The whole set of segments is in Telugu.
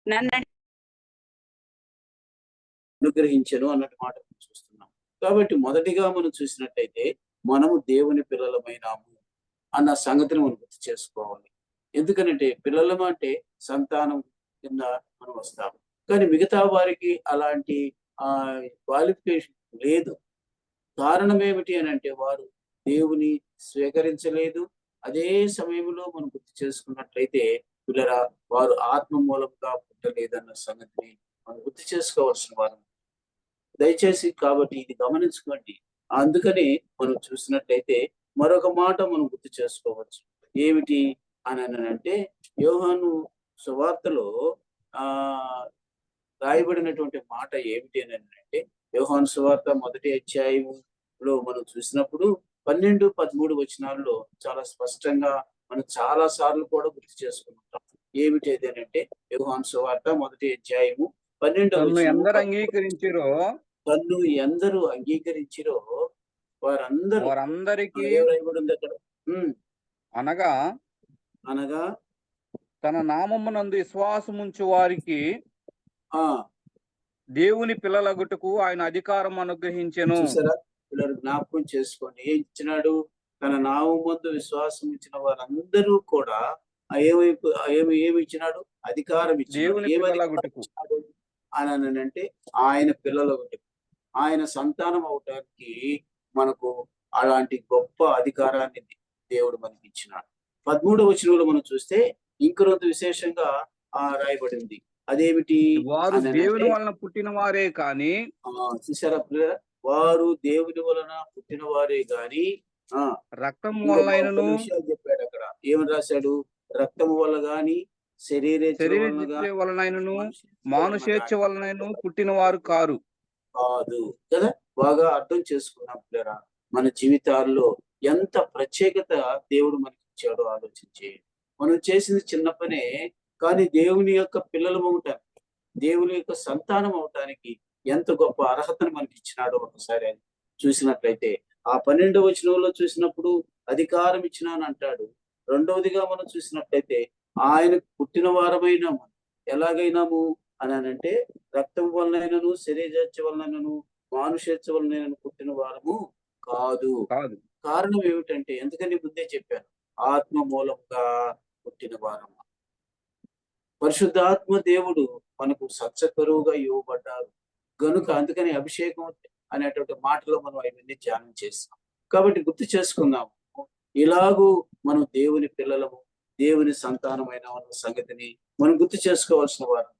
నన్ను అనుగ్రహించను అన్నట్టు మాట మనం చూస్తున్నాం. కాబట్టి మొదటిగా మనం చూసినట్టయితే మనము దేవుని పిల్లలమైనాము అన్న సంగతిని మనం గుర్తు చేసుకోవాలి. ఎందుకనంటే పిల్లలం అంటే సంతానం కింద మనం వస్తాము. కానీ మిగతా వారికి అలాంటి క్వాలిఫికేషన్ లేదు. కారణం ఏమిటి అనంటే వారు దేవుని స్వీకరించలేదు. అదే సమయంలో మనం గుర్తు చేసుకున్నట్లయితే పిల్లరా వారు ఆత్మ మూలంగా పుట్టలేదన్న సంగతిని మనం గుర్తు చేసుకోవాల్సిన వారు. దయచేసి కాబట్టి ఇది గమనించుకోండి. అందుకని మనం చూసినట్లయితే మరొక మాట మనం గుర్తు చేసుకోవచ్చు. ఏమిటి అనంటే యోహాను సువార్తలో ఆ రాయబడినటువంటి మాట ఏమిటి అనంటే యోహాను సువార్త మొదటి అధ్యాయంలో మనం చూసినప్పుడు 12, 13 వచనాల్లో చాలా స్పష్టంగా మనం చాలా సార్లు కూడా గుర్తు చేసుకుంటాం. ఏమిటి అది అనంటే యోహాను సువార్త మొదటి అధ్యాయము 12వ తన్ను వచనము, ఎందరు అంగీకరించిరో తన్ను ఎందరు అంగీకరించిరో వారందరికీ ఏం రాయబడి ఉంది అక్కడ? అనగా అనగా తన నామమునందు విశ్వాసముంచు వారికి ఆ దేవుని పిల్లలగుటకు ఆయన అధికారం అనుగ్రహించెను. చూసారా పిల్లలు జ్ఞాపకం చేసుకోండి. ఏం ఇచ్చినాడు? తన నామమందు విశ్వాసం ఇచ్చిన వారందరూ కూడా ఏమి ఇచ్చినాడు? అధికారం ఇచ్చినాడు. దేవుని ఏమి అధికారం పిల్లలగుటకు ఇచ్చినాడు అని అంటే ఆయన పిల్లలగుటకు, ఆయన సంతానం అవటానికి మనకు అలాంటి గొప్ప అధికారాన్ని దేవుడు మనకి ఇచ్చినాడు. 13వ వచనంలో మనం చూస్తే ఇంకొంత విశేషంగా రాయబడింది. అదేమిటి? వారు దేవుని వలన పుట్టిన వారే కాని చూసారా పిల్లరా, వారు దేవుని వలన పుట్టిన వారే గాని రక్తం వలనైనను విషయాలు చెప్పాడు అక్కడ. ఏమని రాశాడు? రక్తము వల్ల గాని శరీరేచ్ఛ వలనైనను మానుషేచ్ఛ వలనైనను పుట్టిన వారు కాదు కదా. బాగా అర్థం చేసుకున్నాం పిల్లరా. మన జీవితాల్లో ఎంత ప్రత్యేకత దేవుడు మనకి ఇచ్చాడో ఆలోచించి. మనం చేసింది చిన్న పనే, కానీ దేవుని యొక్క పిల్లలు అవటానికి, దేవుని యొక్క సంతానం అవటానికి ఎంత గొప్ప అర్హతను మనకి ఇచ్చినాడో ఒకసారి చూసినట్లయితే ఆ 12వ వచనంలో చూసినప్పుడు అధికారం ఇచ్చినాను అంటాడు. రెండవదిగా మనం చూసినట్లయితే ఆయనకు పుట్టిన వారమైనాము. ఎలాగైనాము అంటే రక్తం వలనైనను శరీరేచ్ఛ వలనైనను మానుషేచ్ఛ వలనైనను పుట్టిన వారము కాదు. కారణం ఏమిటంటే, ఎందుకని ముందే చెప్పాను, ఆత్మ మూలంగా పుట్టిన వారము. పరిశుద్ధాత్మ దేవుడు మనకు సత్సకరువుగా ఇవ్వబడ్డారు గనుక అందుకని అభిషేకం అనేటువంటి మాటలో మనం అవన్నీ ధ్యానం చేస్తాం. కాబట్టి గుర్తు చేసుకుందాము, ఇలాగూ మనం దేవుని పిల్లలము, దేవుని సంతానమైన సంగతిని మనం గుర్తు చేసుకోవాల్సిన వారు.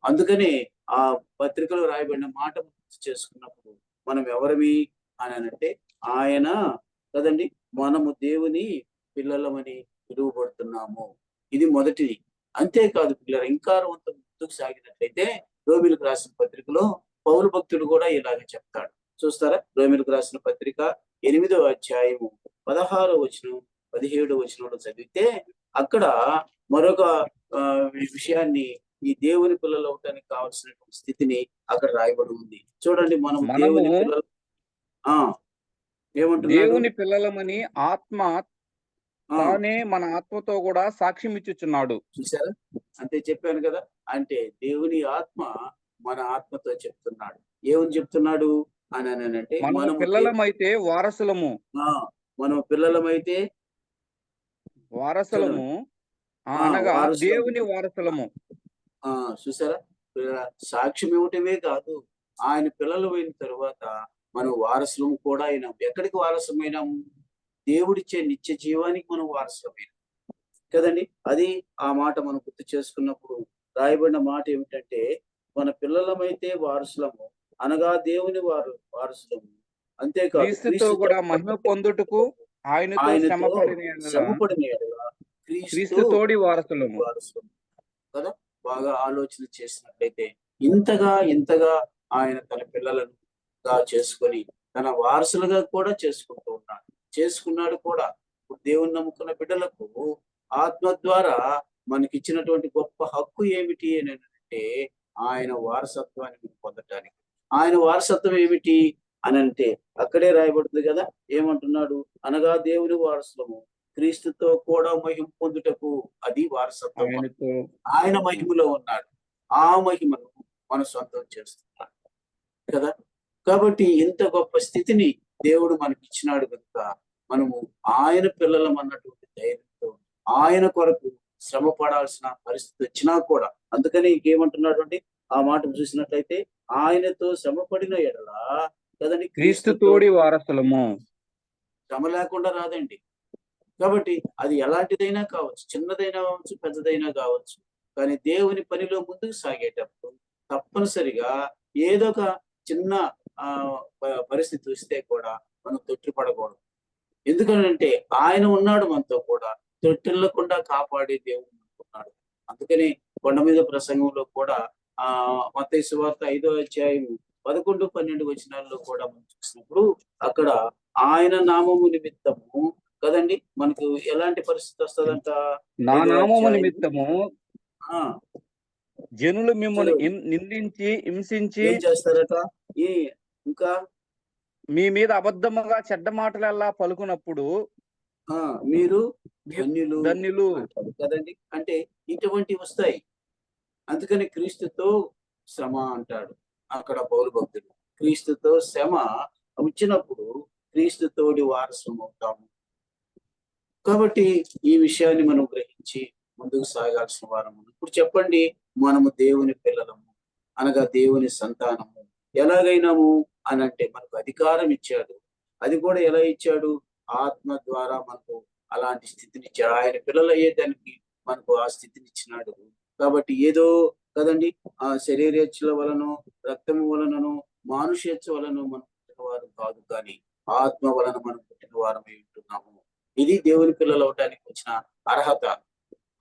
అందుకని ఆ పత్రికలో రాయబడిన మాట గుర్తు చేసుకున్నప్పుడు మనం ఎవరివి అని అంటే ఆయన కదండి, మనము దేవుని పిల్లలమని పిలువబడుతున్నాము. ఇది మొదటిది. అంతేకాదు పిల్లలు, ఇంకా ముందుకు సాగినట్లయితే రోమిలకు రాసిన పత్రికలో పౌలు భక్తుడు కూడా ఇలాగే చెప్తాడు. చూస్తారా? రోమిలకు రాసిన పత్రిక 8వ అధ్యాయము 16వ వచనం 17వ వచనంలో చదివితే అక్కడ మరొక విషయాన్ని, ఈ దేవుని పిల్లలు అవటానికి కావాల్సినటువంటి స్థితిని అక్కడ రాయబడి ఉంది. చూడండి, మనం దేవుని పిల్లలు ఏమంటున్నాడు? దేవుని పిల్లలమని ఆత్మ తానే మన ఆత్మతో కూడా సాక్ష్యం ఇచ్చుచున్నాడు. చూసారా? అంటే చెప్పాను కదా, అంటే దేవుని ఆత్మ మన ఆత్మతో చెప్తున్నాడు. ఏమని చెప్తున్నాడు అని అంటే, మనం పిల్లలమైతే వారసులము, మనం పిల్లలమైతే వారసులము అనగా దేవుని వారసులము. చూసారా? సాక్ష్యం ఇవ్వటమే కాదు, ఆయన పిల్లలు అయిన తరువాత మనం వారసులము కూడా అయినాం. ఎక్కడికి వారసమైనాము? దేవుడిచ్చే నిత్య జీవానికి మనం వారసులమైనాం కదండి. అది ఆ మాట మనం గుర్తు చేసుకున్నప్పుడు రాయబడిన మాట ఏమిటంటే, మన పిల్లలమైతే వారసులము అనగా దేవుని వారసులము, అంతేకాదు క్రీస్తుతో కూడా మహిమ పొందుటకు ఆయనతో శ్రమపడిన క్రీస్తు తోడి వారసులము కదా. బాగా ఆలోచన చేసినట్లయితే ఇంతగా ఆయన తన పిల్లలను చేసుకొని తన వారసులుగా కూడా చేసుకున్నాడు కూడా. దేవుని నమ్ముకున్న బిడ్డలకు ఆత్మ ద్వారా మనకిచ్చినటువంటి గొప్ప హక్కు ఏమిటి అని అంటే, ఆయన వారసత్వాన్ని పొందటానికి. ఆయన వారసత్వం ఏమిటి అని అంటే అక్కడే రాయబడుతుంది కదా. ఏమంటున్నాడు? అనగా దేవుని వారసులము క్రీస్తుతో కూడా మహిమ పొందుటకు. అది వారసత్వం. ఆయన మహిమలో ఉన్నాడు. ఆ మహిమను మనం సొంతం చేస్తున్నాం కదా. కాబట్టి ఇంత గొప్ప స్థితిని దేవుడు మనకి ఇచ్చినాడు కనుక మనము ఆయన పిల్లలం అన్నటువంటి ధైర్యంతో ఆయన కొరకు శ్రమ పడాల్సిన పరిస్థితి వచ్చినా కూడా, అందుకని ఇంకేమంటున్నాడు అంటే ఆ మాట చూసినట్లయితే ఆయనతో శ్రమ పడిన ఎడల కదండి క్రీస్తు క్రీస్తుతో తోడి వారసులము. శ్రమ లేకుండా రాదండి. కాబట్టి అది ఎలాంటిదైనా కావచ్చు, చిన్నదైనా కావచ్చు, పెద్దదైనా కావచ్చు. కానీ దేవుని పనిలో ముందుకు సాగేటప్పుడు తప్పనిసరిగా ఏదో ఒక చిన్న పరిస్థితి వస్తే కూడా మనం తొట్టిపడకూడదు. ఎందుకనంటే ఆయన ఉన్నాడు మనతో కూడా, తొట్టిల్లకుండా కాపాడే దేవుడు మనకున్నాడు. అందుకని కొండ మీద ప్రసంగంలో కూడా మత్తయి సువార్త 5వ అధ్యాయం 11, 12 వచనాల్లో కూడా మనం చూసినప్పుడు అక్కడ ఆయన నామము నిమిత్తము కదండి మనకు ఎలాంటి పరిస్థితి వస్తుందంట. నా 5వ నామము అధ్యాయం నిమిత్తము ఆ జనులు మిమ్మల్ని చదువు. నిందించి హింసించి ఏం చేస్తారట? ఈ ఇంకా మీ మీద అబద్ధముగా చెడ్డ మాటలల్లా పలుకున్నప్పుడు ఆ మీరు మీరు ధన్యులు ధన్యులు. అంటాడు కదండి. అంటే ఇటువంటివి వస్తాయి. అందుకని క్రీస్తుతో శ్రమ అంటాడు అక్కడ పౌలు భక్తుడు. క్రీస్తుతో శ్రమ వచ్చినప్పుడు క్రీస్తుతోడి వారసులం అవుతాము. కాబట్టి ఈ విషయాన్ని మనం గ్రహించి ముందుకు సాగాల్సిన వారము. ఇప్పుడు చెప్పండి, మనము దేవుని పిల్లలము అనగా దేవుని సంతానము ఎలాగైనాము అని అంటే మనకు అధికారం ఇచ్చాడు. అది కూడా ఎలా ఇచ్చాడు? ఆత్మ ద్వారా మనకు అలాంటి స్థితిని ఇచ్చాడు. ఆయన పిల్లలు అయ్యేదానికి మనకు ఆ స్థితిని ఇచ్చినాడు. కాబట్టి ఏదో కదండి ఆ శరీరేచ్ఛల వలన, రక్తము వలనను, మానుషేచ్ఛ వలన మనం పుట్టిన వారు కాదు, కానీ ఆత్మ వలన మనం పుట్టిన వారమై ఉంటున్నాము. ఇది దేవుని పిల్లలు అవటానికి వచ్చిన అర్హత.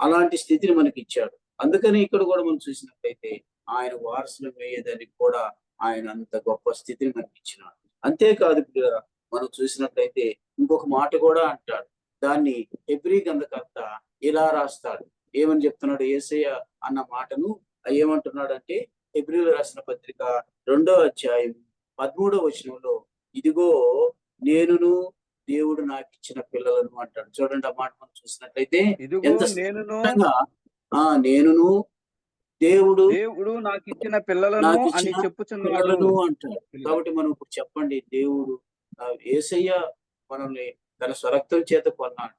అలాంటి స్థితిని మనకి ఇచ్చాడు. అందుకని ఇక్కడ కూడా మనం చూసినట్లయితే ఆయన వారసులు వేయడానికి కూడా ఆయన అంత గొప్ప స్థితిని మనకి ఇచ్చినాడు. అంతేకాదు మనం చూసినట్లయితే ఇంకొక మాట కూడా అంటాడు. దాన్ని హెబ్రీ గ్రంథకర్త ఇలా రాస్తాడు. ఏమని చెప్తున్నాడు? యేసయ్య అన్న మాటను ఏమంటున్నాడంటే హెబ్రీలు రాసిన పత్రిక 2వ అధ్యాయం 13వ వచనంలో ఇదిగో నేనును దేవుడు నాకు ఇచ్చిన పిల్లలను అంటాడు. చూడండి ఆ మాట మనం చూసినట్లయితే ఇదిగో ఎంత నేనును స్పష్టంగా నేనును దేవుడు దేవుడు నాకు ఇచ్చిన పిల్లలను నాకు అని ఇచ్చిన చెప్పుచున్నాడు. పిల్లలను అంటాడు. కాబట్టి మనం ఇప్పుడు చెప్పండి, దేవుడు యేసయ్య మనల్ని తన స్వరక్తం చేత కొన్నాడు.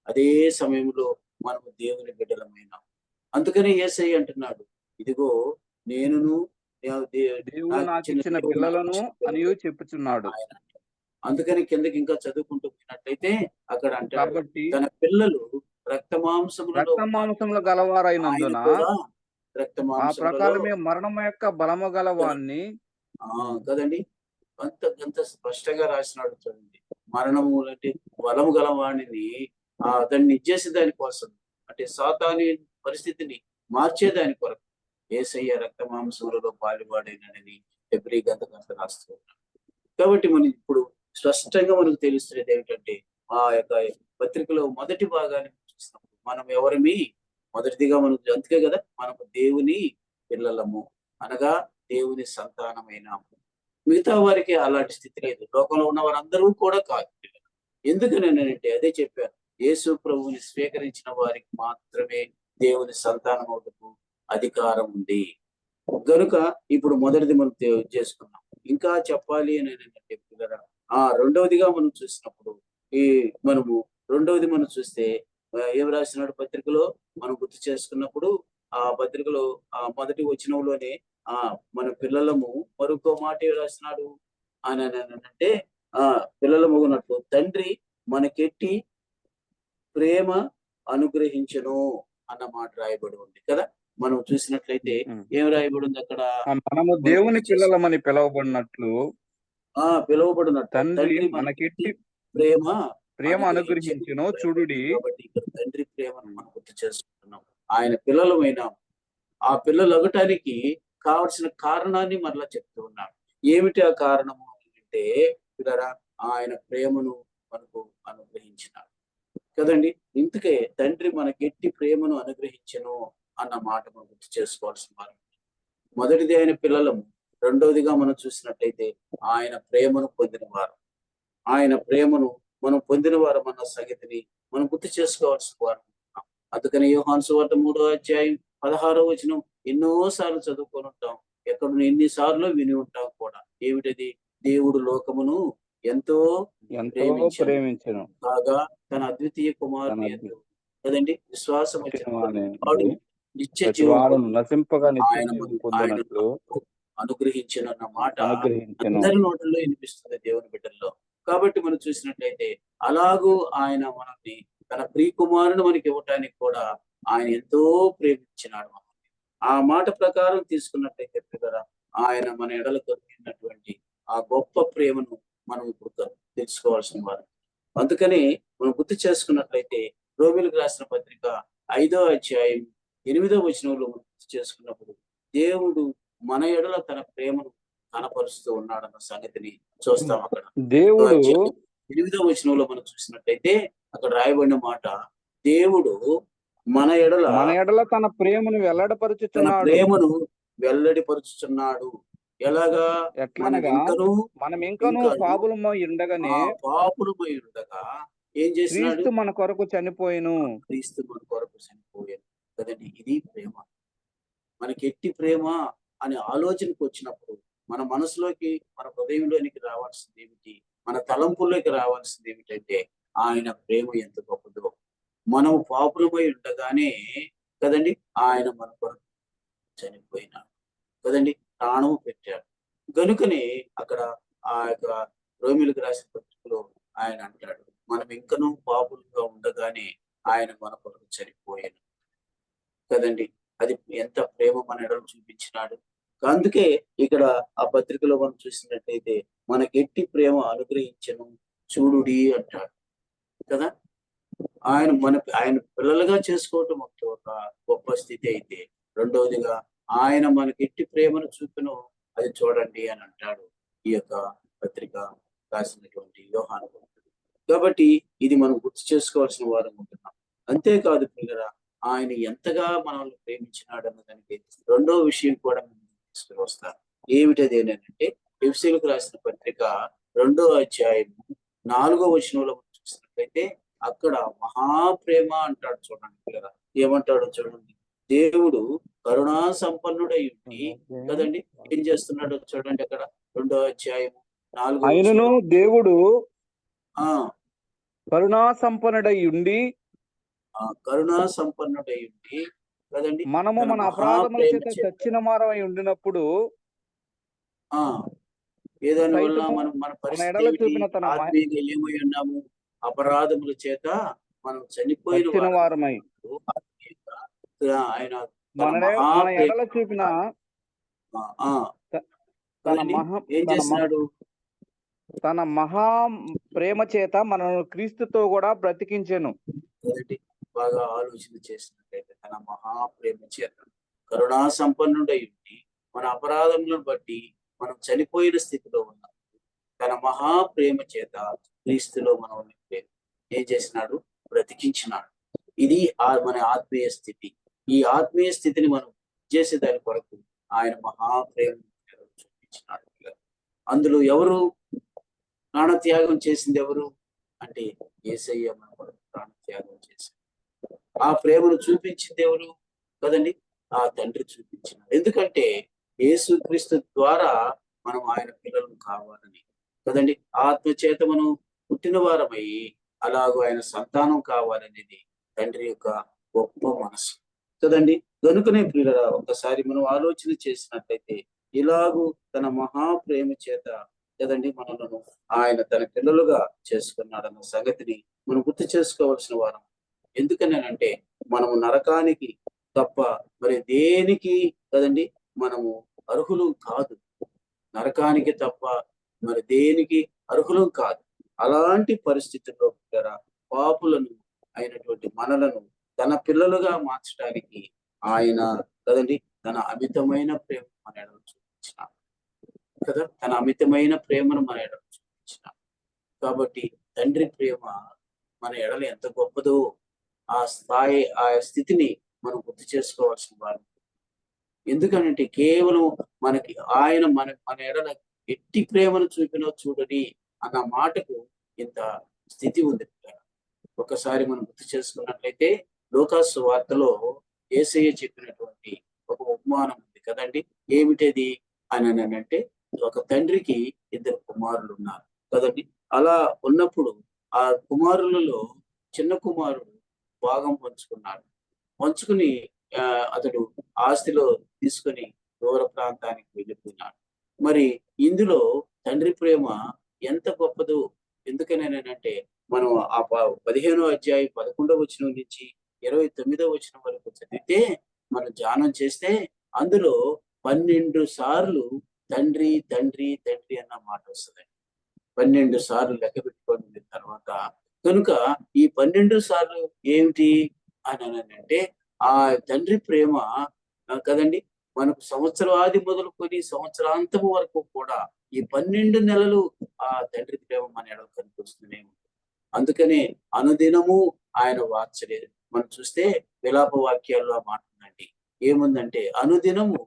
అదే సమయంలో మనము దేవుని బిడ్డలమైనాం. అందుకనే యేసయ్య అంటున్నాడు, ఇదిగో నేనును దేవుడు నాకు ఇచ్చిన పిల్లలను అని చెప్పుచున్నాడు. ఆయన. అందుకని కిందకి ఇంకా చదువుకుంటూ పోయినట్లయితే అక్కడ అంటాడు, కాబట్టి తన పిల్లలు రక్త మాంసములలో రక్త మాంసములు గలవారైనందున ఆయన కూడా రక్త ఆ మాంసములలో ప్రకారమే మరణం యొక్క బలము గలవాన్ని కదండి అంత స్పష్టంగా రాసినాడు. చూడండి, మరణము అంటే బలము గల వాణిని దాన్ని ఇచ్చేసే దానికోసం, అంటే సాతాని పరిస్థితిని మార్చేదాని కొరకు యేసయ్య రక్త మాంసములలో పాలువాడైనని హెబ్రీ గ్రంథకర్త రాస్తూ ఉన్నాడు. కాబట్టి మనం ఇప్పుడు స్పష్టంగా మనకు తెలుస్తున్నది ఏమిటంటే ఆ యొక్క పత్రికలో మొదటి భాగాన్ని చూసినప్పుడు మనం ఎవరిమి మొదటిదిగా మనం అందుకే కదా మనము దేవుని పిల్లలము అనగా దేవుని సంతానమైనాము. మిగతా వారికి అలాంటి స్థితి లేదు. లోకంలో ఉన్న వారందరూ కూడా కాదు. ఎందుకనంటే అదే చెప్పాను, యేసు ప్రభువుని స్వీకరించిన వారికి మాత్రమే దేవుని సంతానం అవుటకు అధికారం ఉంది. గనుక ఇప్పుడు మొదటిది మనం చేసుకున్నాం. ఇంకా చెప్పాలి అని ఏంటంటే పిల్లరా, రెండవదిగా మనం చూసినప్పుడు రెండవది మనం చూస్తే ఏం రాసినాడు పత్రికలో మనం గుర్తు చేసుకున్నప్పుడు ఆ పత్రికలో మొదటి వచనంలోనే మన పిల్లలము మరొక మాట ఏం రాసినాడు అని అంటే పిల్లలమగునట్లు తండ్రి మనకెట్టి ప్రేమ అనుగ్రహించను అన్న మాట రాయబడి ఉంది కదా. మనం చూసినట్లయితే ఏం రాయబడి ఉంది అక్కడ? మనము దేవుని పిల్లలమని పిలువబడినట్లు పిలువబడినట్టు తండ్రి మనకెట్టి ప్రేమ అనుగ్రహించును చూడుడి. కాబట్టి ఇక్కడ తండ్రి ప్రేమను మనం గుర్తు చేసుకుంటున్నాం. ఆయన పిల్లలమైనా ఆ పిల్లలు అవ్వటానికి కావలసిన కారణాన్ని మరలా చెప్తూ ఉన్నాం. ఏమిటి ఆ కారణము అంటే పిల్లరా, ఆయన ప్రేమను మనకు అనుగ్రహించినాడు కదండి. ఇందుకే తండ్రి మనకెట్టి ప్రేమను అనుగ్రహించను అన్న మాట మనం గుర్తు చేసుకోవాల్సిన వారు. మొదటిది ఆయన పిల్లలము, రెండవదిగా మనం చూసినట్టయితే ఆయన ప్రేమను పొందినవారు. ఆయన ప్రేమను మనం పొందిన వారం అన్న సంగతిని మనం గుర్తు చేసుకోవాల్సిన వారు. అందుకని యోహాను సువార్త 3వ అధ్యాయం 16వ వచనం ఎన్నోసార్లు చదువుకొని ఉంటాం. ఎన్నిసార్లు విని ఉంటాం కూడా. ఏమిటది? దేవుడు లోకమును ఎంతో ఎంతో ప్రేమించెను ప్రేమించెను. కాగా తన అద్వితీయ తన కుమారుని యందు కదండి విశ్వాసం పుట్టిన వాడు వాని నిత్య జీవం ప్రతివాడు నశింపగా నిత్య ఆయన జీవం ఆయన పొందినట్లు మనకు అనుగ్రహించినన్న మాట అనుగ్రహించెను. అందరి నోటిలో వినిపిస్తుంది దేవుని బిడ్డల్లో. కాబట్టి మనం చూసినట్లయితే అలాగూ ఆయన మనల్ని తన ప్రియ కుమారుని మనకి ఇవ్వటానికి కూడా ఆయన ఎంతో ప్రేమించినాడు మనల్ని. ఆ మాట ప్రకారం తీసుకున్నట్లయితే కదా ఆయన మన ఎడల కలిగినటువంటి ఆ గొప్ప ప్రేమను మనం ఇప్పుడు తెలుసుకోవాల్సిన వారు. అందుకని మనం గుర్తు చేసుకున్నట్లయితే రోమిలకు రాసిన పత్రిక 5వ అధ్యాయం 8వ వచనంలో మనం గుర్తు చేసుకున్నప్పుడు దేవుడు మన ఎడల తన ప్రేమను కనపరుస్తూ ఉన్నాడన్న సంగతిని చూస్తాం అక్కడ. దేవుడు 8వ వచనంలో మనం చూసినట్లయితే అక్కడ రాయబడిన మాట, దేవుడు మన ఎడల తన ప్రేమను తన వెల్లడపరుచుచున్నాడు. ప్రేమను వెల్లడిపరుచుచున్నాడు. ఎలాగా? ఎట్లనగా మనం ఇంకనూ పాపులమై ఉండగానే పాపులమై ఉండగా ఏం చేసినాడు? క్రీస్తు మన కొరకు చనిపోయెను. క్రీస్తు మన కొరకు చనిపోయాను కదండి. ఇది ప్రేమ. మనకి ఎట్టి ప్రేమ అనే ఆలోచనకు వచ్చినప్పుడు మన మనసులోకి, మన హృదయంలోనికి రావాల్సింది ఏమిటి? మన తలంపుల్లోకి రావాల్సింది ఏమిటంటే ఆయన ప్రేమ ఎంత గొప్పదో. మనం పాపులమై ఉండగానే కదండి ఆయన మన కొరకు చనిపోయినాడు కదండి, ప్రాణం పెట్టాడు. గనుకనే అక్కడ ఆ యొక్క రోమిలకు రాసిన పత్రికలో ఆయన అంటాడు, మనం ఇంకనూ పాపులుగా ఉండగానే ఆయన మన కొరకు చనిపోయాను కదండి. అది ఎంత ప్రేమ మన ఎడల చూపించినాడు. అందుకే ఇక్కడ ఆ పత్రికలో మనం చూసినట్టయితే మనకెట్టి ప్రేమ అనుగ్రహించను చూడుడి అంటాడు కదా. ఆయన పిల్లలుగా చేసుకోవటం ఒక గొప్ప స్థితి అయితే, రెండవదిగా ఆయన మనకెట్టి ప్రేమను చూపిను అది చూడండి అని అంటాడు ఈ యొక్క పత్రిక రాసినటువంటి యోహాను భక్తుడు. కాబట్టి ఇది మనం గుర్తు చేసుకోవాల్సిన వారం ఉంటున్నాం. అంతేకాదు పిల్లరా, ఆయన ఎంతగా మనల్ని ప్రేమించినాడు అన్న దానికి రెండవ విషయం కూడా తీసుకుని వస్తాను. ఏమిటది అంటే ఎఫెసీయులకు రాసిన పత్రిక 2వ అధ్యాయం 4వ వచనంలో చూసినట్లయితే అక్కడ మహాప్రేమ అంటాడు. చూడండి పిల్లరా, ఏమంటాడో చూడండి. దేవుడు కరుణా సంపన్నుడై ఉండి కదండి ఏం చేస్తున్నాడో చూడండి అక్కడ 2వ అధ్యాయం 4వ ఆయనను వచనం. దేవుడు ఆ కరుణా సంపన్నుడై ఉండి కరుణా సంపన్నుడై ఉండి కదండి మనము తన మన అపరాధముల మహాప్రేమ చేత చేత చచ్చిన వారమై ఉండినప్పుడు ఏదాని వల్ల సైతము మన మన పరిస్థితి ఎడల ఏమిటి? చూపిన తన ఆత్మీయంగా ఏమై ఉన్నాము? అపరాధముల చేత మనం చనిపోయిన చచ్చిన వారమై ఆత్మీయంగా ఆయన తన మన మహాప్రేమ ఎడల చూపిన తన కదండి మహా ఏం చేసినాడు? తన మహా ప్రేమ చేత మనను క్రీస్తుతో కూడా బ్రతికించెను. కదండి బాగా ఆలోచన చేసినట్లయితే తన మహాప్రేమ చేత కరుణా సంపన్నుడై ఉండి మన అపరాధములను బట్టి మనం చనిపోయిన స్థితిలో ఉన్నాం. తన మహాప్రేమ చేత క్రీస్తులో మనం ఏం చేసినాడు? బ్రతికించినాడు. ఇది మన ఆత్మీయ స్థితి. ఈ ఆత్మీయ స్థితిని మనం చేసే దాని కొరకు ఆయన మహాప్రేమ చూపించినాడు. అందులో ఎవరు ప్రాణత్యాగం చేసింది? ఎవరు అంటే యేసయ్య మన కొరకు ప్రాణత్యాగం చేసింది. ఆ ప్రేమను చూపించింది ఎవరు కదండి? ఆ తండ్రి చూపించినాడు. ఎందుకంటే యేసుక్రీస్తు ద్వారా మనం ఆయన పిల్లలు కావాలని కదండి. ఆత్మ చేత మనం పుట్టిన వారమై అలాగూ ఆయన సంతానం కావాలనేది తండ్రి యొక్క గొప్ప మనసు కదండి. కనుకనే ప్రియులరా, ఒకసారి మనం ఆలోచన చేసినట్లయితే ఇలాగూ తన మహాప్రేమ చేత కదండి మనలను ఆయన తన పిల్లలుగా చేసుకున్నాడన్న సంగతిని మనం గుర్తు చేసుకోవాల్సిన వారం. ఎందుకనంటే మనము నరకానికి తప్ప మరి దేనికి కదండి మనము అర్హులు కాదు. నరకానికి తప్ప మరి దేనికి అర్హులం కాదు. అలాంటి పరిస్థితుల్లో పాపులను అయినటువంటి మనలను తన పిల్లలుగా మార్చడానికి ఆయన కదండి తన అమితమైన ప్రేమ మన ఎడల చూపించినాడు కదా. తన అమితమైన ప్రేమను మన ఎడల చూపించినాడు. కాబట్టి తండ్రి ప్రేమ మన ఎడల ఎంత గొప్పదో ఆ స్థాయి, ఆ స్థితిని మనం గుర్తు చేసుకోవాల్సిన వారు. ఎందుకంటే కేవలం మనకి ఆయన మన ఎడల ఎట్టి ప్రేమను చూపినో చూడని అన్న మాటకు ఇంత స్థితి ఉంది. ఒకసారి మనం గుర్తు చేసుకున్నట్లయితే లూకా సువార్తలో యేసయ్య చెప్పినటువంటి ఒక ఉపమానం ఉంది కదండి. ఏమిటది అని అంటే, ఒక తండ్రికి ఇద్దరు కుమారులు ఉన్నారు కదండి. అలా ఉన్నప్పుడు ఆ కుమారులలో చిన్న కుమారుడు భాగం పంచుకున్నాడు. పంచుకుని అతడు ఆస్తిలో తీసుకొని దూర ప్రాంతానికి వెళ్ళిపోయినాడు. మరి ఇందులో తండ్రి ప్రేమ ఎంత గొప్పదో ఎందుకనంటే, మనం ఆ 15వ అధ్యాయం 11వ వచనం నుంచి 29వ వచనం వరకు చదివితే, మనం ధ్యానం చేస్తే అందులో 12 సార్లు తండ్రి తండ్రి తండ్రి అన్న మాట వస్తుందండి. 12 సార్లు లెక్క పెట్టుకోండి తర్వాత. కనుక ఈ 12 సార్లు ఏమిటి అని అంటే, ఆ తండ్రి ప్రేమ కదండి. మనకు సంవత్సరాది మొదలుకొని సంవత్సరాంతము వరకు కూడా ఈ 12 నెలలు ఆ తండ్రి ప్రేమ మన ఎడల కనిపిస్తూనే ఉంటుంది. అందుకనే అనుదినము ఆయన వాత్సల్యం మనం చూస్తే విలాప వాక్యాల్లో ఆ మాట ఉందండి. ఏముందంటే, అనుదినము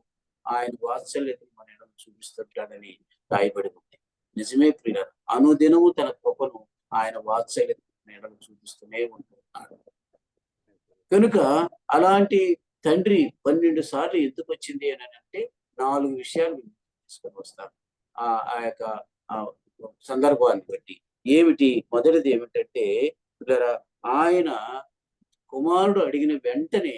ఆయన వాత్సల్యత మన ఎడల చూపిస్తుంటాడని రాయబడి ఉంది. నిజమే ప్రియులారా, అనుదినము తన కృపను ఆయన వాత్సల్యత మన ఎడల చూపిస్తూనే ఉంటున్నాడు. కనుక అలాంటి తండ్రి 12 సార్లు ఎందుకు వచ్చింది అని అంటే, 4 విషయాలు తీసుకొని వస్తారు ఆ యొక్క సందర్భాన్ని బట్టి. ఏమిటి? మొదటిది ఏమిటంటే, పిల్లరా, ఆయన కుమారుడు అడిగిన వెంటనే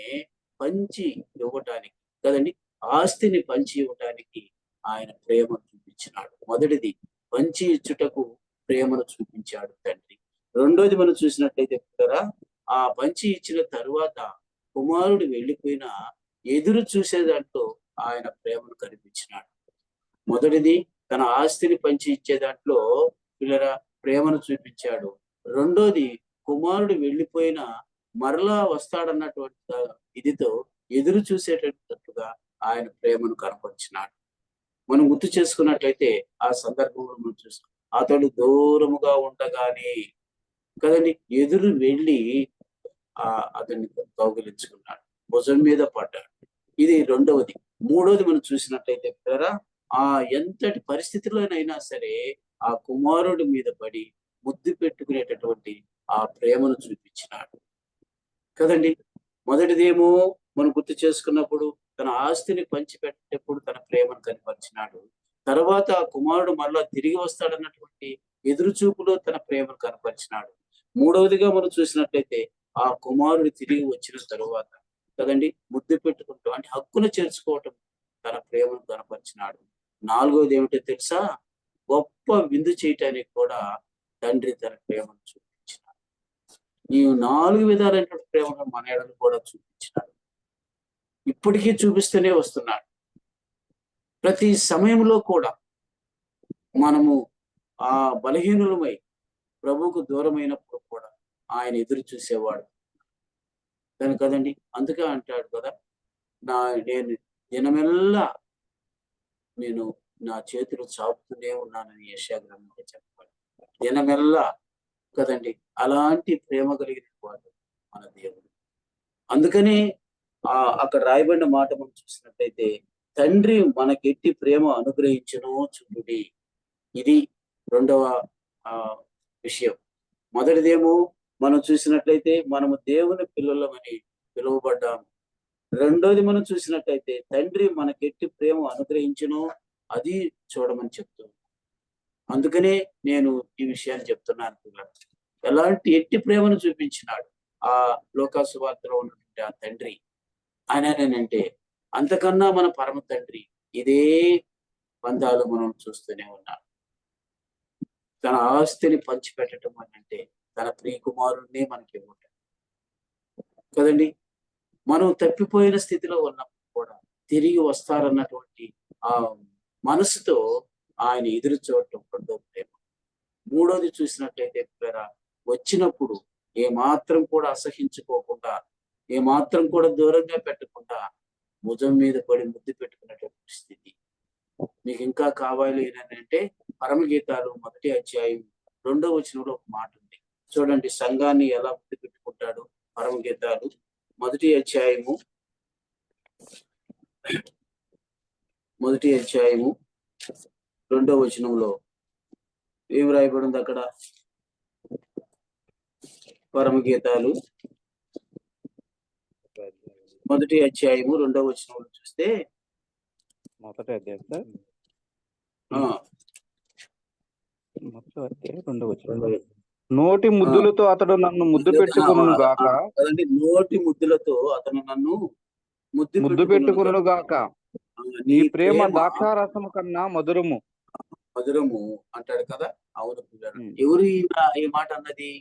పంచి ఇవ్వటానికి కదండి, ఆస్తిని పంచి ఇవ్వటానికి ఆయన ప్రేమను చూపించినాడు. మొదటిది పంచి ఇచ్చుటకు ప్రేమను చూపించాడు తండ్రి. రెండోది మనం చూసినట్లయితే పిల్లరా, ఆ పంచి ఇచ్చిన తరువాత కుమారుడు వెళ్ళిపోయినా ఎదురు చూసే దాంట్లో ఆయన ప్రేమను కనిపించినాడు. మొదటిది తన ఆస్తిని పంచి ఇచ్చే దాంట్లో పిల్లరా ప్రేమను చూపించాడు. రెండోది కుమారుడు వెళ్ళిపోయినా మరలా వస్తాడన్నటువంటి ఇదితో ఎదురు చూసేటట్టుగా ఆయన ప్రేమను కనపరిచినాడు. మనం గుర్తు చేసుకున్నట్లయితే ఆ సందర్భంలో మనం చూస్తాం, అతడు దూరముగా ఉండగానే కదండి ఎదురు వెళ్ళి అతన్ని కౌగిలించుకున్నాడు, భుజం మీద పడ్డాడు. ఇది రెండవది. మూడవది మనం చూసినట్లయితే పిల్లరా, ఆ ఎంతటి పరిస్థితిలోనైనా సరే ఆ కుమారుడి మీద పడి ముద్దు పెట్టుకునేటటువంటి ఆ ప్రేమను చూపించినాడు కదండి. మొదటిదేమో మనం గుర్తు చేసుకున్నప్పుడు తన ఆస్తిని పంచిపెట్టేటప్పుడు తన ప్రేమను కనపరిచినాడు. తర్వాత ఆ కుమారుడు మరలా తిరిగి వస్తాడన్నటువంటి ఎదురుచూపులో తన ప్రేమను కనపరిచినాడు. మూడవదిగా మనం చూసినట్లయితే ఆ కుమారుడు తిరిగి వచ్చిన తరువాత కదండి ముద్దు పెట్టుకుంటూ అంటే హక్కును చేర్చుకోవటం తన ప్రేమను కనపరిచినాడు. నాలుగవది ఏమిటో తెలుసా? గొప్ప విందు చేయటానికి కూడా తండ్రి తన ప్రేమను చూపించినాడు. ఈ 4 విధాలైనటువంటి ప్రేమను మన ఎడల కూడా చూపించినాడు. ఇప్పటికీ చూపిస్తూనే వస్తున్నాడు. ప్రతి సమయంలో కూడా మనము ఆ బలహీనులమై ప్రభువుకు దూరమైనప్పుడు కూడా ఆయన ఎదురు చూసేవాడు కదండి. అందుకే అంటాడు కదా, నేను దినమెల్లా నేను నా చేతులు చాపుతూనే ఉన్నానని యెషయా గ్రంథంలో చెప్పాడు. దినమెల్లా కదండి. అలాంటి ప్రేమ కలిగిన వాడు మన దేవుడు. అందుకని అక్కడ రాయబడిన మాట మనం చూసినట్లయితే, తండ్రి మనకెట్టి ప్రేమ అనుగ్రహించును చూడుడి. ఇది రెండవ విషయం. మొదటిదేమో మనం చూసినట్లయితే మనము దేవుని పిల్లలమని పిలువబడ్డాము. రెండోది మనం చూసినట్లయితే తండ్రి మనకెట్టి ప్రేమ అనుగ్రహించును అది చూడమని చెప్తున్నాను. అందుకనే నేను ఈ విషయాన్ని చెప్తున్నాను పిల్లలు. ఎలాంటి ఎట్టి ప్రేమను చూపించినాడు ఆ లోకాసు వార్తలో ఉన్నటువంటి ఆ తండ్రి ఆయనంటే, అంతకన్నా మన పరమ తండ్రి ఇదే బంధాలు మనం చూస్తూనే ఉన్నాం. తన ఆస్తిని పంచిపెట్టడం అంటే తన ప్రియ కుమారుణ్ణి మనకి ఇవ్వటం కదండి. మనం తప్పిపోయిన స్థితిలో ఉన్నప్పుడు కూడా తిరిగి వస్తారన్నటువంటి ఆ మనసుతో ఆయన ఎదురు చూడటం రెండో ప్రేమ. మూడోది చూసినట్లయితే వచ్చినప్పుడు ఏమాత్రం కూడా అసహించుకోకుండా, ఏమాత్రం కూడా దూరంగా పెట్టకుండా భుజం మీద పడి ముద్దు పెట్టుకునేటువంటి స్థితి. మీకు ఇంకా కావాలి అంటే పరమగీతాలు 1వ అధ్యాయం 2వ వచనంలో ఒక మాట ఉంది. చూడండి సంఘాన్ని ఎలా ముద్దు పెట్టుకుంటాడు. పరమగీతాలు 1వ అధ్యాయము 2వ వచనంలో ఏం రాయబడింది అక్కడ? పరమగీతాలు మొదటి అధ్యాయము 2వ వచనంలో చూస్తే మొదటి అధ్యాయం సార్. ఆ, మొదటి అధ్యాయం 2వ వచనం. నోటి ముద్దులతో అతడు నన్ను ముద్దు ఆ, పెట్టుకొనును గాక, కదండి, నోటి ముద్దులతో అతను నన్ను ముద్దు ముద్దు పెట్టుకొనును గాక, నీ నీ ప్రేమ ప్రేమ ద్రాక్షారసము కన్నా మధురము. మధురము అంటాడు కదా. అవును పిల్లలు, ఉమ్. ఎవరు ఈ మాట అన్నది?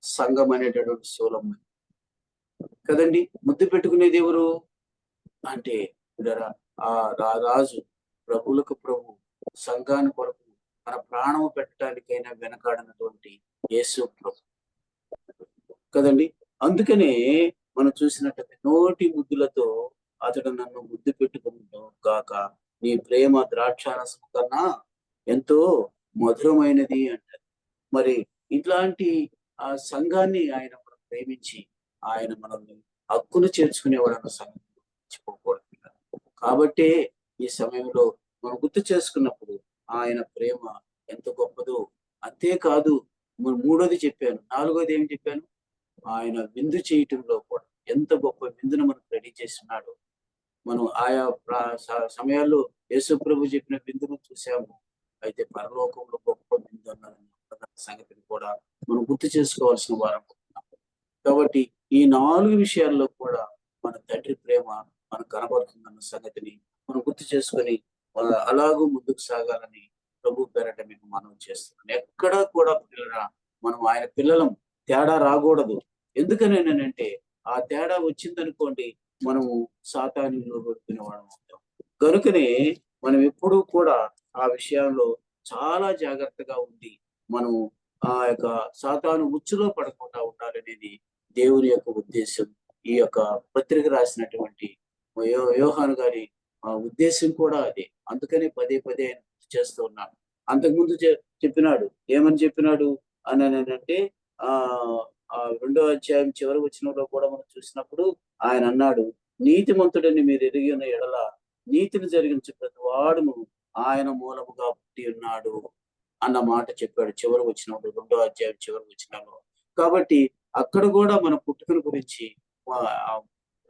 సంఘం అనేటటువంటి సోలమ్మ కదండి. ముద్దు పెట్టుకునేది ఎవరు అంటే పిల్లరా, రాజు, ప్రభువులకు ప్రభు, సంఘాన్ని కొరకు మన ప్రాణము పెట్టడానికైనా వెనకాడనటువంటి యేసు ప్రభు కదండి. అందుకనే మనం చూసినట్లయితే నోటి ముద్దులతో అతడు నన్ను ముద్దు పెట్టుకున్నాడు గాక, నీ ప్రేమ ద్రాక్షారసం కన్నా ఎంతో మధురమైనది అంటారు. మరి ఇట్లాంటి ఆ సంఘాన్ని ఆయన మనం ప్రేమించి ఆయన మనల్ని హక్కును చేర్చుకునేవాడు అన్న సంగతి మర్చిపోకూడదు. కాబట్టే ఈ సమయంలో మనం గుర్తు చేసుకున్నప్పుడు ఆయన ప్రేమ ఎంత గొప్పదో. అంతేకాదు, మూడోది చెప్పాను, నాలుగోది ఏం చెప్పాను? ఆయన విందు చేయటంలో కూడా ఎంత గొప్ప విందును మనకు రెడీ చేస్తున్నాడు. మనం ఆయా సమయాల్లో యేసు ప్రభు చెప్పిన విందును చూసాము. అయితే పరలోకంలో గొప్ప విందు అన్న సంగతిని కూడా మనం గుర్తు చేసుకోవాల్సిన వారం. కాబట్టి ఈ 4 విషయాల్లో కూడా మన తండ్రి ప్రేమ మనకు కనబడుతుందన్న సంగతిని మనం గుర్తు చేసుకొని అలాగూ ముందుకు సాగాలని ప్రభు పేరట మీకు మనం చేస్తున్నాం. ఎక్కడా కూడా పిల్లరా, మనం ఆయన పిల్లలం, తేడా రాకూడదు. ఎందుకనేనంటే ఆ తేడా వచ్చిందనుకోండి, మనము సాతానులో పెట్టుకునే వాళ్ళం అవుతాం. కనుకనే మనం ఎప్పుడూ కూడా ఆ విషయాల్లో చాలా జాగ్రత్తగా ఉండి మనం ఆ యొక్క సాతాను ఉచ్చులో పడకుండా ఉండాలనేది దేవుని యొక్క ఉద్దేశం. ఈ యొక్క పత్రిక రాసినటువంటి యోహాను గారి ఉద్దేశం కూడా అదే. అందుకని పదే పదే ఆయన చేస్తూ ఉన్నాడు. అంతకుముందు చెప్పినాడు, ఏమని చెప్పినాడు అని అంటే ఆ 2వ అధ్యాయం చివరి వచనంలో కూడా మనం చూసినప్పుడు ఆయన అన్నాడు, నీతిమంతుడని మీరు ఎరిగి ఉన్న ఎడల నీతిని జరిగించే ప్రతి వాడును ఆయన మూలముగా పుట్టి ఉన్నాడు అన్న మాట చెప్పాడు చివరి వచనంలో, 2వ అధ్యాయం చివరి వచనంలో. కాబట్టి అక్కడ కూడా మన పుట్టుకల గురించి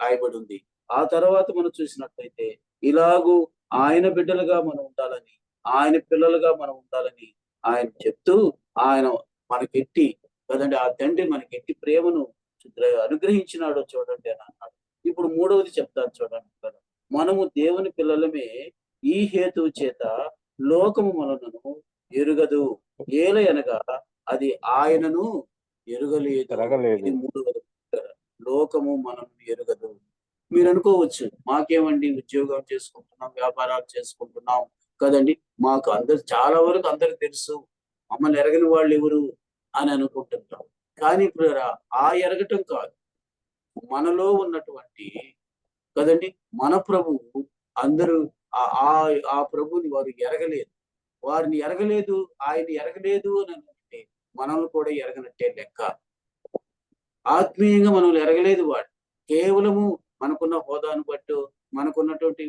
రాయబడి ఉంది. ఆ తర్వాత మనం చూసినట్లయితే ఇలాగూ ఆయన బిడ్డలుగా మనం ఉండాలని, ఆయన పిల్లలుగా మనం ఉండాలని ఆయన చెప్తూ ఆయన మనకెట్టి కదండి, ఆ తండ్రి మనకెట్టి ప్రేమను అనుగ్రహించినాడో చూడండి అని అన్నాడు. ఇప్పుడు మూడవది చెప్తాను చూడండి. మనము దేవుని పిల్లలమే, ఈ హేతువు చేత లోకము మనలను ఎరుగదు, ఏలయనగా అది ఆయనను ఎరుగలేదు. ఇది మూడవది. లోకము మనం ఎరుగదు. మీరు అనుకోవచ్చు, మాకేమండి, ఉద్యోగం చేసుకుంటున్నాం, వ్యాపారాలు చేసుకుంటున్నాం కదండి, మాకు చాలా వరకు అందరికి తెలుసు, మమ్మల్ని ఎరగని వాళ్ళు ఎవరు అని అనుకుంటుంటాం. కానీ ఇప్పుడు ఆ ఎరగటం కాదు, మనలో ఉన్నటువంటి కదండి మన ప్రభువు అందరూ ఆ ప్రభుని వారు ఎరగలేదు. వారిని ఎరగలేదు, ఆయన ఎరగలేదు అని అంటే మనల్ని కూడా ఎరగనట్టే లెక్క. ఆత్మీయంగా మనం ఎరగలేదు వాడు, కేవలము మనకున్న హోదాను బట్టు, మనకున్నటువంటి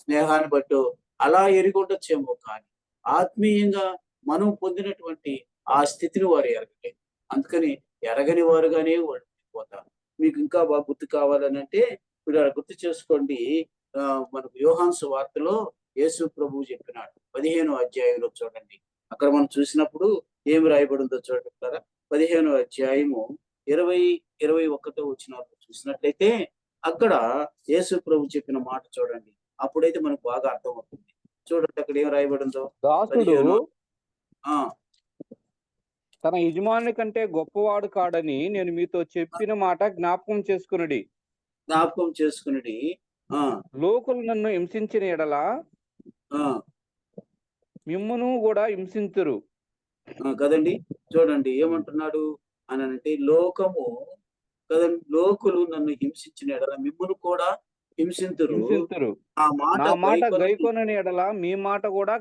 స్నేహాన్ని బట్టు అలా ఎరిగొండొచ్చేమో, కానీ ఆత్మీయంగా మనం పొందినటువంటి ఆ స్థితిని వారు ఎరగలేదు. అందుకని ఎరగని వారుగానే వాళ్ళు పోతారు. మీకు ఇంకా బాగా గుర్తు కావాలని అంటే మీరు గుర్తు చేసుకోండి. మనకు యోహాను సువార్తలో యేసు ప్రభువు చెప్పినాడు 15వ అధ్యాయంలో చూడండి. అక్కడ మనం చూసినప్పుడు ఏమి రాయబడిందో చూడండి. 15వ అధ్యాయము 20-21 వచనాలు చూసినట్లయితే అక్కడ యేసు ప్రభు చెప్పిన మాట చూడండి. అప్పుడైతే మనకు బాగా అర్థమవుతుంది. చూడండి అక్కడ ఏం రాయబడిందో. దాసుడు తన యజమాని కంటే గొప్పవాడు కాడని నేను మీతో చెప్పిన మాట జ్ఞాపకం చేసుకునుడి. లోకులు నన్ను హింసించిన ఎడల మిమ్మును కూడా హింసింతురు కదండి. చూడండి ఏమంటున్నాడు అని అంటే, లోకము కదండి, లోకులు నన్ను హింసించిన ఎడల మిమ్మును కూడా హింసింతురు. ఆ మాట గైకొనని ఎడల మీ మాట కూడా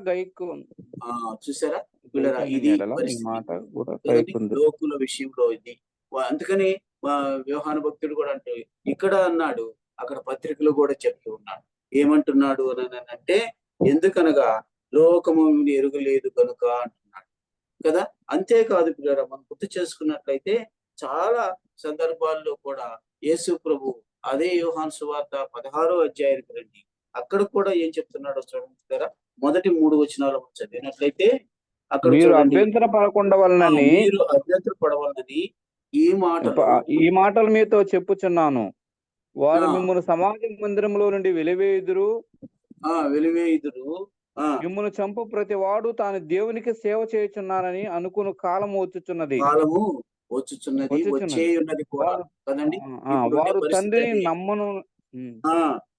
చూసారా పిల్లరా, ఇది లోకుల విషయంలో ఇది. అందుకని యోహాను భక్తుడు కూడా అంటే ఇక్కడ అన్నాడు, అక్కడ పత్రికలు కూడా చెప్తూ ఉన్నాడు. ఏమంటున్నాడు అని అంటే, ఎందుకనగా లోకము ఎరుగలేదు కనుక అంటున్నాడు కదా. అంతేకాదు పిల్లరా, మనం గుర్తు చేసుకున్నట్లయితే చాలా సందర్భాల్లో కూడా యేసు ప్రభు అదే యోహాను సువార్త 16వ అధ్యాయానికి రండి. అక్కడ కూడా ఏం చెప్తున్నాడో చూడండి కదా. మొదటి 3 వచనాలు మనం చదివినట్లయితే అక్కడ మీరు చూడండి. అభ్యంతర పడకుండవలనని మీరు అభ్యంతర పడవాలని ఈ మాటలు ఈ మాటలు మీతో చెప్పుచున్నాను. వారు ఆ మిమ్మల్ని సమాజ మందిరంలో నుండి వెలివేయుదురు. వెలివేయుదురు. ఆ మిమ్మల్ని చంపు ప్రతి వాడు తాను దేవునికి సేవ చేయుచున్నానని అనుకుని కాలం వచ్చుచున్నది కాలము వచ్చుచున్నది, వచ్చుచున్నది వచ్చేయున్నది కూడా వారు కదండి. ఆ, ఇప్పుడుండే వారు పరిస్థితి తండ్రిని అది. నమ్మను ఉమ్. ఆ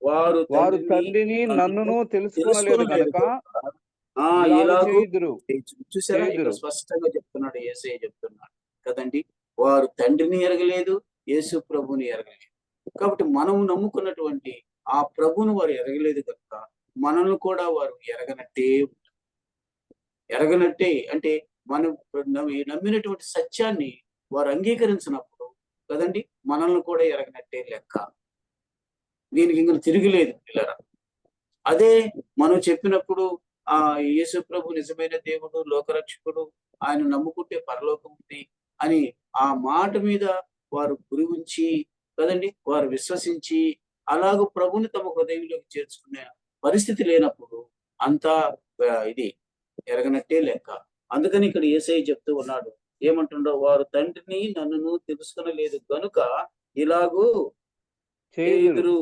వారు వారు తండ్రిని తండ్రిని నన్ను నన్నును తెలుసుకొనలేదు తెలుసుకొనలేదు గనుక కనుక ఇలాగ ఇలాగూ చేయుదురు చూసారా, ఇక్కడ చేయుదురు స్పష్టంగా చెప్తున్నాడు, యేసయ్య చెప్తున్నాడు కదండి. వారు తండ్రిని ఎరగలేదు, యేసు ప్రభుని ఎరగలేదు. కాబట్టి మనం నమ్ముకున్నటువంటి ఆ ప్రభును వారు ఎరగలేదు కనుక మనల్ని కూడా వారు ఎరగనట్టే అంటే మనం నమ్మినటువంటి సత్యాన్ని వారు అంగీకరించినప్పుడు కదండి మనల్ని కూడా ఎరగనట్టే లెక్క. దీనికి ఇంక తిరిగిలేదు పిల్లరా. అదే మనం చెప్పినప్పుడు ఆ యేసు ప్రభు నిజమైన దేవుడు, లోకరక్షకుడు, ఆయన నమ్ముకుంటే పరలోకం ఉంది అని ఆ మాట మీద వారు గురి ఉంచి కదండి వారు విశ్వసించి అలాగూ ప్రభుని తమ హృదయంలోకి చేర్చుకునే పరిస్థితి లేనప్పుడు అంతా ఇది ఎరగనట్టే లెక్క. అందుకని ఇక్కడ యేసయ్య చెప్తూ ఉన్నాడు, ఏమంటుండో వారు తండ్రిని నన్నును తెలుసుకొనలేదు గనుక ఇలాగూ చేయుదురు ఎదురు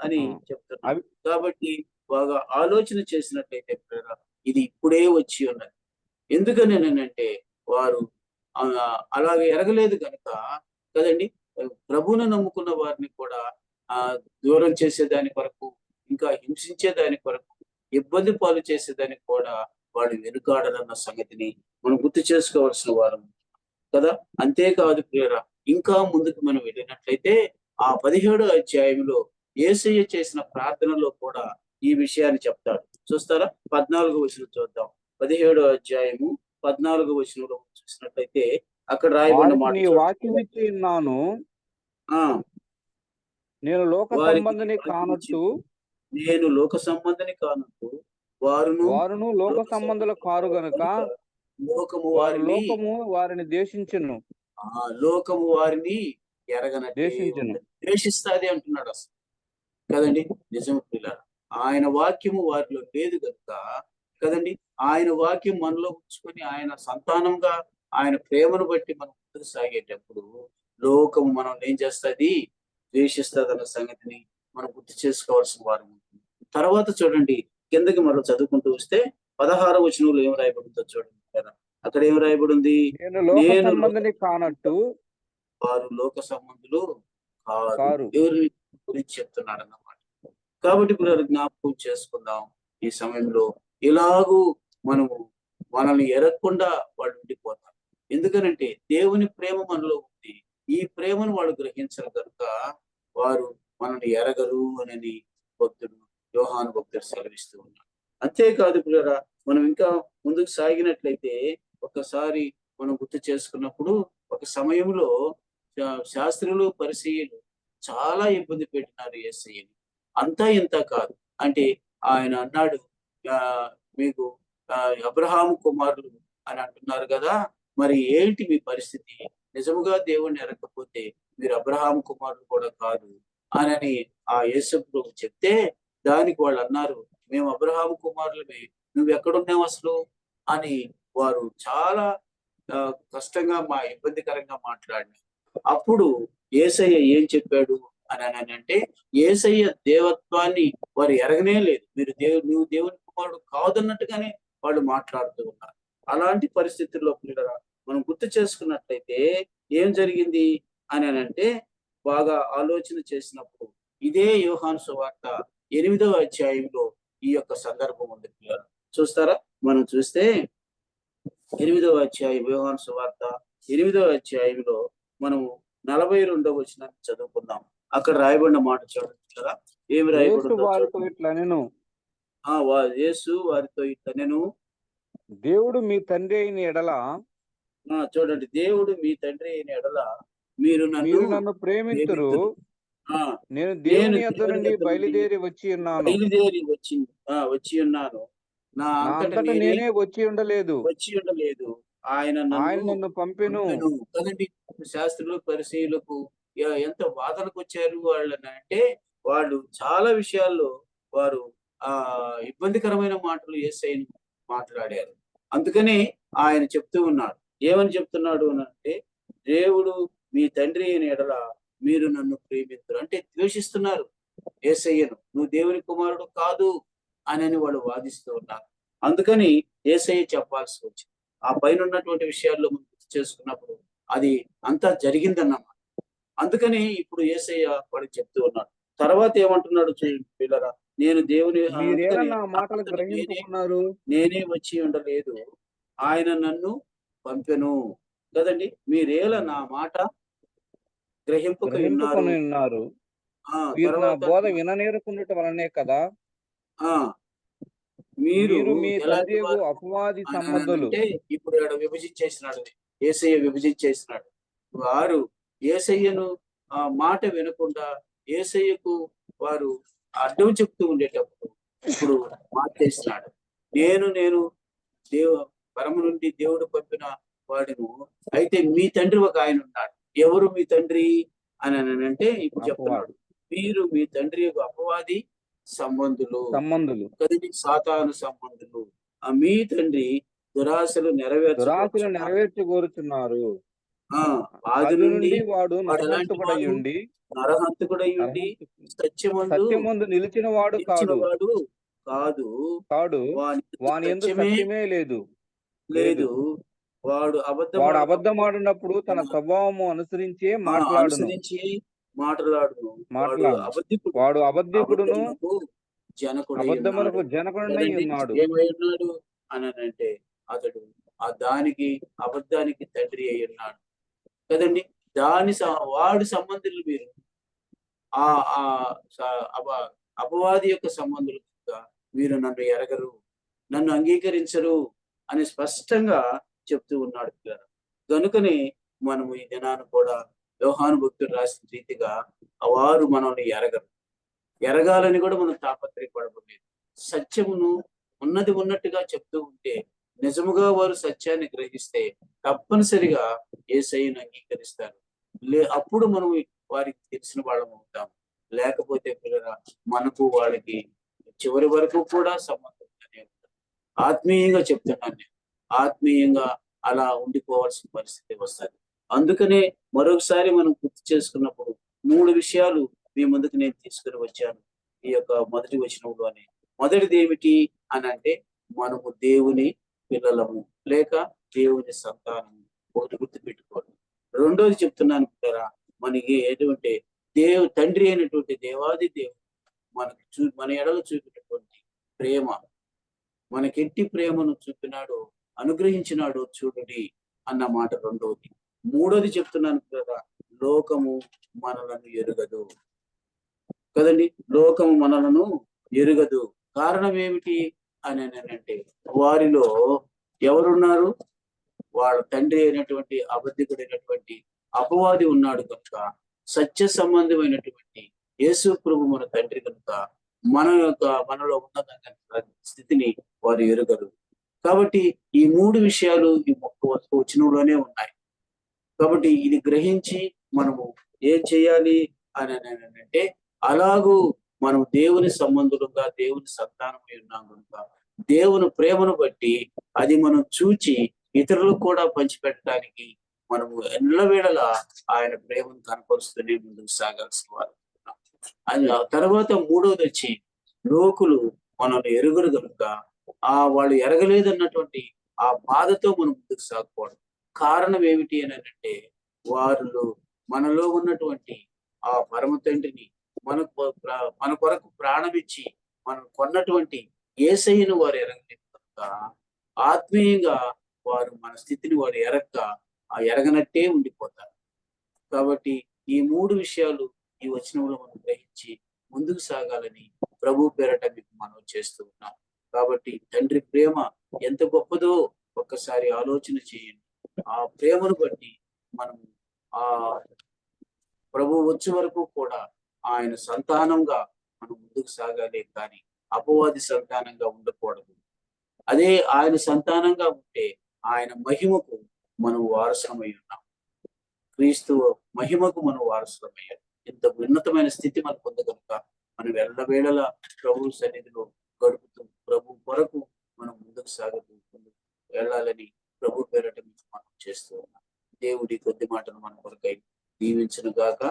అని ఆ, చెప్తున్నాడు. అవి కాబట్టి బాగా ఆలోచన చేసినట్లయితే ప్రియులారా, ఇది ఇప్పుడే వచ్చి ఉన్నది. ఎందుకనేనంటే వారు అలాగే ఎరగలేదు కనుక కదండి ప్రభువును నమ్ముకున్న వారిని కూడా ఆ దూరం చేసేదాని కొరకు, ఇంకా హింసించేదాని కొరకు, ఇబ్బంది పాలు చేసేదానికి కూడా వాళ్ళు వెనుకాడరన్న సంగతిని మనం గుర్తు చేసుకోవాల్సిన వారు కదా. అంతేకాదు ప్రియరా, ఇంకా ముందుకు మనం వెళ్ళినట్లయితే ఆ 17వ అధ్యాయంలో యేసయ్య చేసిన ప్రార్థనలో కూడా ఈ విషయాన్ని చెప్తాడు. చూస్తారా, 14వ వచనం చూద్దాం. 17వ అధ్యాయము 14వ వచనంలో చూసినట్లయితే అక్కడ రాయబడిన వారికి మాట నీ వాక్యం చూడండి. ఇచ్చి ఉన్నాను. ఆ నేను లోక వారికి నీ సంబంధిని వాక్యం కానట్టు ఇచ్చింది, నేను లోక సంబంధిని కానట్టు వారును వారును లోక లోక సంబంధులు సంబంధులు కారు కారు గనుక కనుక లోకము వారు వారిని లోకము వారిని దేశించును లోకము వారిని ఎరగనట్టే దేశించును ఉన్నది, ద్వేషిస్తాది అంటున్నాడు అసలు కదండి. నిజం పిల్లలు, ఆయన వాక్యము వారిలో లేదు కనుక కదండి ఆయన వాక్యం మనలో ఉంచుకొని ఆయన సంతానంగా ఆయన ప్రేమను బట్టి మనం ముందుకు సాగేటప్పుడు లోకము మనం ఏం చేస్తుంది, ద్వేషిస్తుంది అన్న సంగతిని మనం గుర్తు చేసుకోవాల్సిన వారు. తర్వాత చూడండి, కిందకి మనం చదువుకుంటూ వస్తే 16వ వచనంలో ఏం రాయబడిందో చూడండి కదా. అక్కడ ఏం రాయబడింది, నేను లోక నేను సంబంధిని కానట్టు వారు లోక సంబంధులు కాదు. కారు ఎవరి గురించి చెప్తున్నాడు అన్నమాట. కాబట్టి ఇప్పుడు జ్ఞాపకం చేసుకుందాం ఈ సమయంలో. ఇలాగూ మనము మనల్ని ఎరగకుండా వాళ్ళు ఉండిపోతారు. ఎందుకనంటే దేవుని ప్రేమ మనలో ఉంది. ఈ ప్రేమను వాళ్ళు గ్రహించరు కనుక వారు మనల్ని ఎరగరు అని భక్తుడు యోహాను భక్తుడు సెలవిస్తూ ఉన్నాడు. అంతేకాదు పిల్లరా, మనం ఇంకా ముందుకు సాగినట్లయితే ఒకసారి మనం గుర్తు చేసుకున్నప్పుడు ఒక సమయంలో శాస్త్రులు పరిసయ్యులు చాలా ఇబ్బంది పెట్టినారు యేసయ్యని. అంతా ఇంత కాదు అంటే ఆయన అన్నాడు, ఆ మీకు అబ్రహాము కుమారులు అని అంటున్నారు కదా, మరి ఏంటి మీ పరిస్థితి, నిజముగా దేవుణ్ణి ఎరగకపోతే మీరు అబ్రహాము కుమారులు కూడా కాదు అని ఆ యేసు ప్రభు చెప్తే దానికి వాళ్ళు అన్నారు, మేము అబ్రహాము కుమారులమే, నువ్వు ఎక్కడున్నావు అసలు అని వారు చాలా కష్టంగా ఇబ్బందికరంగా మాట్లాడినారు. అప్పుడు యేసయ్య ఏం చెప్పాడు అని అంటే, యేసయ్య దేవత్వాన్ని వారు ఎరగనే లేదు. నువ్వు దేవుని కుమారుడు కాదన్నట్టుగానే వాళ్ళు మాట్లాడుతూ ఉన్నారు. అలాంటి పరిస్థితుల్లో పిల్లరా మనం గుర్తు చేసుకున్నట్లయితే ఏం జరిగింది అని అంటే, బాగా ఆలోచన చేసినప్పుడు ఇదే యోహాను సువార్త 8వ అధ్యాయంలో ఈ యొక్క సందర్భం ఉంది పిల్లలు. చూస్తారా, మనం చూస్తే 8వ అధ్యాయం యోహాను సువార్త 8వ అధ్యాయంలో మనము 42వ వచనాన్ని చదువుకుందాం. అక్కడ రాయబడిన మాట చూడండి కదా, ఏమి యేసు రాయబడిందో వారితో చూడండి. ఇట్లా నేను యేసు వారితో ఇట్లా నేను దేవుడు మీ తండ్రి అయిన ఎడల చూడండి, దేవుడు మీ తండ్రి అయిన ఎడల మీరు మీరు నన్ను ప్రేమింతురు. ప్రేమింతురు. ఆ నేను నేను దేవుని యొద్ద దేవుని నుండి యొద్ద నుండి బయలుదేరి వచ్చి ఉన్నాను. బయలుదేరి వచ్చి ఉన్నాను. నా నా అంతట అంతట నేనే వచ్చి ఉండలేదు, వచ్చి ఉండలేదు, ఆయన ఆయన నన్ను నన్ను పంపెను. పంపెను. కదండి, శాస్త్రులు పరిసయ్యులకు ఎంత వాదనకు వచ్చారు వాళ్ళని అంటే, వాళ్ళు చాలా విషయాల్లో వారు ఇబ్బందికరమైన మాటలు యేసయ్యను మాట్లాడారు. అందుకని ఆయన చెప్తూ ఉన్నాడు. ఏమని చెప్తున్నాడు అనంటే, దేవుడు మీ తండ్రి అయిన ఎడల మీరు నన్ను ప్రేమింతురు. అంటే ద్వేషిస్తున్నారు యేసయ్యను. నువ్వు దేవుని కుమారుడు కాదు అని వాళ్ళు వాదిస్తూ ఉన్నారు. అందుకని యేసయ్య చెప్పాల్సి వచ్చింది. ఆ పైన ఉన్నటువంటి విషయాల్లో మనం గుర్తు చేసుకున్నప్పుడు అది అంతా జరిగిందన్నమాట. అందుకని ఇప్పుడు యేసయ్య వాడికి చెప్తూ ఉన్నాడు. తర్వాత ఏమంటున్నాడు పిల్లరా, నేను దేవుని మీరేలా అందుకని నా మాటలు అతడు గ్రహింపుకున్నారు? నేనే వచ్చి ఉండలేదు, ఆయన నన్ను పంపెను. కదండి, మీరేలా నా మాట గ్రహింపక ఉన్నారు. గ్రహింపుకొని ఉన్నారు. మీరు నా తర్వాత బోధ విననేరకుండుట వలనే కదా! ఆ మీరు మీరు మీ ఎలాంటి తండ్రియగు వారు అపవాది అని సంబంధులు. అంటే, ఇప్పుడు ఆడ విభజించేసినాడు. యేసయ్య విభజించేసినాడు. వారు యేసయ్యను మాట వినకుండా యేసయ్యకు వారు అడ్డం చెప్తూ ఉండేటప్పుడు ఇప్పుడు మార్చేసినాడు. నేను దేవ పరము నుండి దేవుడు పంపిన వాడును. అయితే మీ తండ్రి ఒక ఆయన ఉన్నాడు. ఎవరు మీ తండ్రి అని అంటే ఇప్పుడు చెప్తున్నాడు. అపవాది మీరు మీ తండ్రి యొక్క అపవాది సంబంధులు. సంబంధులు. కదిలి సాతాను సంబంధులు. మీ తండ్రి దురాశలు దురాశలు నెరవేర్చుకొనుచున్నారు. నెరవేర్చగోరుచున్నారు. ఆది ఆది నుండి నుండి వాడు వాడు ఎలాంటి వాడు? నరహంతకుడయ్యుండి నరహంతకుడయ్యుండి సత్యమందు సత్యమందు నిలిచిన వాడు నిలిచిన కాడు. వాడు కాదు. కాడు. వాని యందు వాని యందు సత్యమే సత్యమే లేదు. లేదు. వాడు వాడు అబద్ధమాడినప్పుడు అబద్ధమాడినప్పుడు తన తన స్వభావము అనుసరించే మాట్లాడును. అనుసరించి మాట్లాడును. వాడు మాట్లాడును. అబద్ధికుడు. వాడు అబద్ధికుడును, అబద్ధమునకు జనకుడై ఉన్నాడు. అబద్ధమునకు జనకుడునై కదండి, ఉన్నాడు. ఏమై ఉన్నాడు అనంటే అతడు దానికి అబద్ధానికి తండ్రి అయి ఉన్నాడు. కదండి, వాడి సంబంధులు మీరు. ఆ ఆ అపవాది యొక్క సంబంధులుగా మీరు నన్ను ఎరగరు, నన్ను అంగీకరించరు అని స్పష్టంగా చెప్తూ ఉన్నాడు పిల్లలు. కనుకనే మనము ఈ దినాన్ని కూడా యోహాను భక్తుడు రాసిన రీతిగా వారు మనల్ని ఎరగాలని కూడా మనం తాపత్రయపడలేదు. సత్యమును ఉన్నది ఉన్నట్టుగా చెప్తూ ఉంటే, నిజముగా వారు సత్యాన్ని గ్రహిస్తే తప్పనిసరిగా యేసయ్యను అంగీకరిస్తారు. అప్పుడు మనం వారికి తెలిసిన వాళ్ళం అవుతాం. లేకపోతే పిల్లరా, మనకు వాళ్ళకి చివరి వరకు కూడా సంబంధం ఉంటుంది. ఆత్మీయంగా చెప్తున్నాను నేను. ఆత్మీయంగా అలా ఉండిపోవాల్సిన పరిస్థితి వస్తుంది. అందుకనే మరొకసారి మనం గుర్తు చేసుకున్నప్పుడు 3 విషయాలు మీ ముందుకు నేను తీసుకుని వచ్చాను ఈ యొక్క మొదటి వచనంలోనే. మొదటిది ఏమిటి అని అంటే, మనము దేవుని పిల్లలము లేక దేవుని సంతానము. ఒకటి గుర్తు పెట్టుకోండి. రెండోది చెప్తున్నాను కదా, మనకి ఏంటంటే తండ్రి అయినటువంటి దేవాది దేవుడు మన ఎడలు చూపినటువంటి ప్రేమ, మనకెట్టి ప్రేమను చూపినాడు, అనుగ్రహించినాడు చూడుడి అన్న మాట రెండవది. మూడోది చెప్తున్నాను కదా, లోకము మనలను ఎరుగదు. కదండి, లోకము మనలను ఎరుగదు. కారణం ఏమిటి అని అంటే, వారిలో ఎవరున్నారు? వాళ్ళ తండ్రి అయినటువంటి అబద్ధికుడైనటువంటి అపవాది ఉన్నాడు కనుక, సత్య సంబంధమైనటువంటి యేసు ప్రభు మన తండ్రి కనుక మనలో ఉన్న స్థితిని వారు ఎరుగరు. కాబట్టి ఈ 3 విషయాలు ఈ వచనంలోనే ఉన్నాయి. కాబట్టి ఇది గ్రహించి మనము ఏం చేయాలి అని అంటే, అలాగూ మనం దేవుని సంబంధులుగా దేవుని సంతానమై ఉన్నాం కనుక, దేవుని ప్రేమను బట్టి అది మనం చూచి ఇతరులకు కూడా పంచిపెట్టడానికి మనము ఎల్లవేళలా ఆయన ప్రేమను కనపరుస్తూనే ముందుకు సాగాల్సిన వారు. అది తర్వాత మూడోది వచ్చి, లోకులు మనల్ని ఎరుగురు కనుక వాళ్ళు ఎరగలేదన్నటువంటి ఆ బాధతో మనం ముందుకు సాగకూడదు. కారణం ఏమిటి అని అంటే, వారు మనలో ఉన్నటువంటి ఆ పరమ తండ్రిని మన కొరకు ప్రాణమిచ్చి మనం కొన్నటువంటి యేసయ్యను వారు ఎరగలేదు కనుక, ఆత్మీయంగా వారు మన స్థితిని వారు ఎరగనట్టే ఉండిపోతారు. కాబట్టి ఈ 3 విషయాలు ఈ వచనంలో మనం గ్రహించి ముందుకు సాగాలని ప్రభు పేరట మీకు మనం చేస్తూ ఉన్నాం. కాబట్టి తండ్రి ప్రేమ ఎంత గొప్పదో ఒక్కసారి ఆలోచన చేయండి. ఆ ప్రేమను బట్టి మనం ఆ ప్రభు వచ్చే వరకు కూడా ఆయన సంతానంగా మనం ముందుకు సాగాలి, కానీ అపవాది సంతానంగా ఉండకూడదు. అదే ఆయన సంతానంగా ఉంటే ఆయన మహిమకు మనం వారసమై ఉన్నాం. క్రీస్తు మహిమకు మనం వారసులమయ్యాం. ఇంత ఉన్నతమైన స్థితి మనం పొందగనుక మనం ఎల్లవేళలా ప్రభు సన్నిధిలో గడుపుతూ ప్రభు కొరకు మనం ముందుకు సాగుతూ ముందుకు వెళ్ళాలని ప్రభు పేరట మనం చేస్తూ ఉన్నాం. దేవుడి కొద్ది మాటను మన కొరకై దీవించును గాక.